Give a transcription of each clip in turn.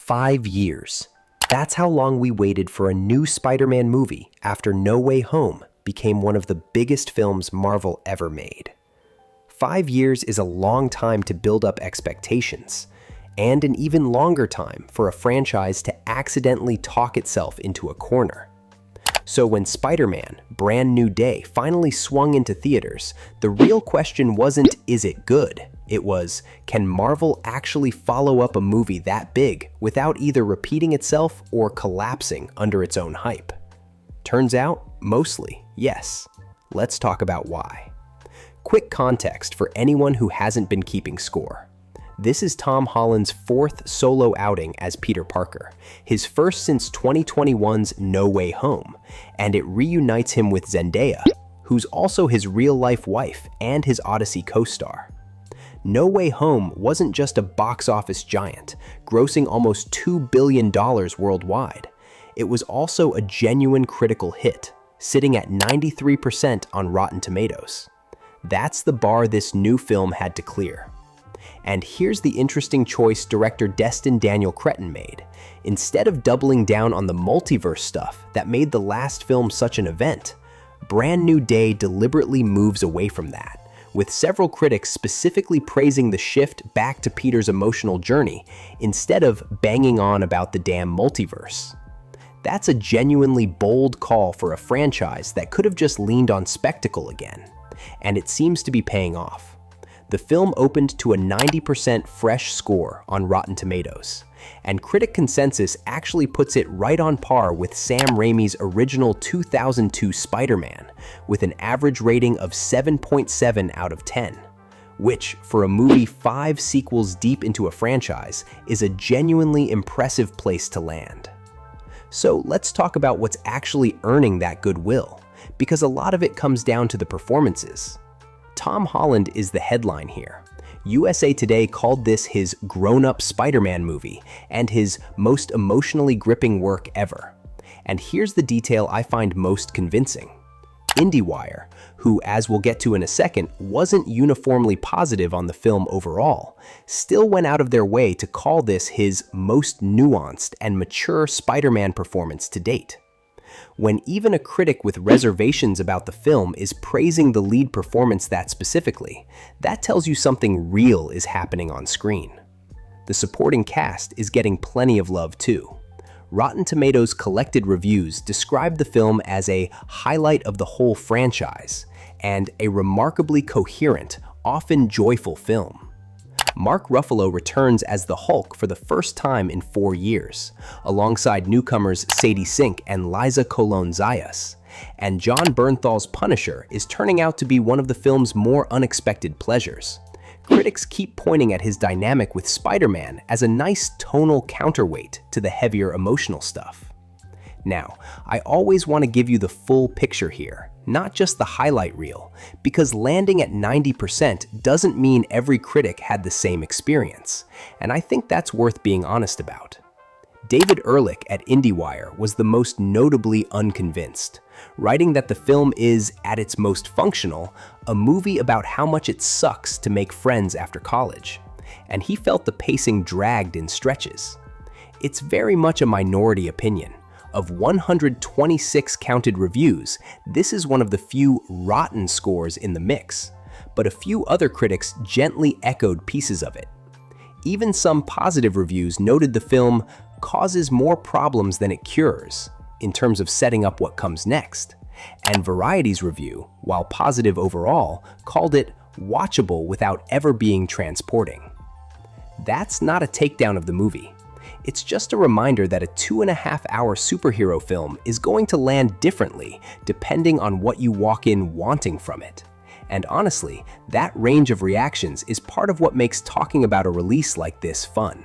5 years. That's how long we waited for a new Spider-Man movie after No Way Home became one of the biggest films Marvel ever made. 5 years is a long time to build up expectations, and an even longer time for a franchise to accidentally talk itself into a corner. So when Spider-Man: Brand New Day finally swung into theaters, the real question wasn't, is it good? It was, can Marvel actually follow up a movie that big without either repeating itself or collapsing under its own hype? Turns out, mostly, yes. Let's talk about why. Quick context for anyone who hasn't been keeping score. This is Tom Holland's 4th solo outing as Peter Parker, his first since 2021's No Way Home, and it reunites him with Zendaya, who's also his real-life wife and his Odyssey co-star. No Way Home wasn't just a box office giant, grossing almost $2 billion worldwide. It was also a genuine critical hit, sitting at 93% on Rotten Tomatoes. That's the bar this new film had to clear. And here's the interesting choice director Destin Daniel Cretton made. Instead of doubling down on the multiverse stuff that made the last film such an event, Brand New Day deliberately moves away from that, with several critics specifically praising the shift back to Peter's emotional journey instead of banging on about the damn multiverse. That's a genuinely bold call for a franchise that could have just leaned on spectacle again, and it seems to be paying off. The film opened to a 90% fresh score on Rotten Tomatoes, and critic consensus actually puts it right on par with Sam Raimi's original 2002 Spider-Man, with an average rating of 7.7 out of 10, which, for a movie 5 sequels deep into a franchise, is a genuinely impressive place to land. So let's talk about what's actually earning that goodwill, because a lot of it comes down to the performances. Tom Holland is the headline here. USA Today called this his grown-up Spider-Man movie and his most emotionally gripping work ever. And here's the detail I find most convincing. IndieWire, who, as we'll get to in a second, wasn't uniformly positive on the film overall, still went out of their way to call this his most nuanced and mature Spider-Man performance to date. When even a critic with reservations about the film is praising the lead performance that specifically, that tells you something real is happening on screen. The supporting cast is getting plenty of love too. Rotten Tomatoes' collected reviews describe the film as a highlight of the whole franchise and a remarkably coherent, often joyful film. Mark Ruffalo returns as the Hulk for the first time in 4 years, alongside newcomers Sadie Sink and Liza Colon-Zayas. And Jon Bernthal's Punisher is turning out to be one of the film's more unexpected pleasures. Critics keep pointing at his dynamic with Spider-Man as a nice tonal counterweight to the heavier emotional stuff. Now, I always want to give you the full picture here, not just the highlight reel, because landing at 90% doesn't mean every critic had the same experience, and I think that's worth being honest about. David Ehrlich at IndieWire was the most notably unconvinced, writing that the film is, at its most functional, a movie about how much it sucks to make friends after college, and he felt the pacing dragged in stretches. It's very much a minority opinion. Of 126 counted reviews, this is one of the few rotten scores in the mix, but a few other critics gently echoed pieces of it. Even some positive reviews noted the film causes more problems than it cures, in terms of setting up what comes next. And Variety's review, while positive overall, called it watchable without ever being transporting. That's not a takedown of the movie. It's just a reminder that a 2.5-hour superhero film is going to land differently depending on what you walk in wanting from it. And honestly, that range of reactions is part of what makes talking about a release like this fun.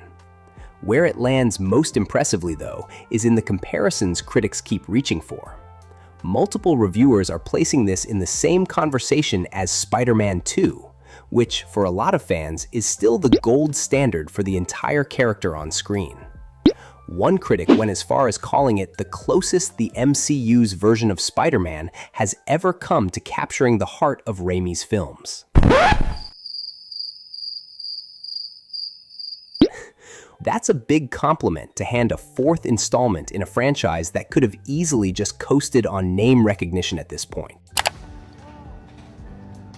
Where it lands most impressively, though, is in the comparisons critics keep reaching for. Multiple reviewers are placing this in the same conversation as Spider-Man 2, which, for a lot of fans, is still the gold standard for the entire character on screen. One critic went as far as calling it the closest the MCU's version of Spider-Man has ever come to capturing the heart of Raimi's films. That's a big compliment to hand a fourth installment in a franchise that could have easily just coasted on name recognition at this point.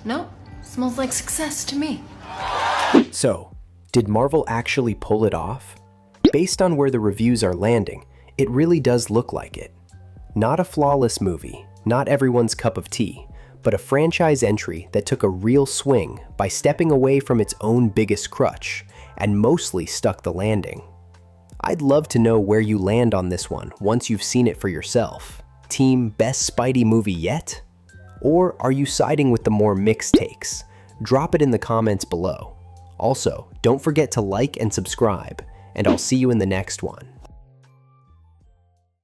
Nope, smells like success to me. So, did Marvel actually pull it off? Based on where the reviews are landing, it really does look like it. Not a flawless movie, not everyone's cup of tea, but a franchise entry that took a real swing by stepping away from its own biggest crutch and mostly stuck the landing. I'd love to know where you land on this one once you've seen it for yourself. Team Best Spidey Movie yet? Or are you siding with the more mixed takes? Drop it in the comments below. Also, don't forget to like and subscribe, and I'll see you in the next one.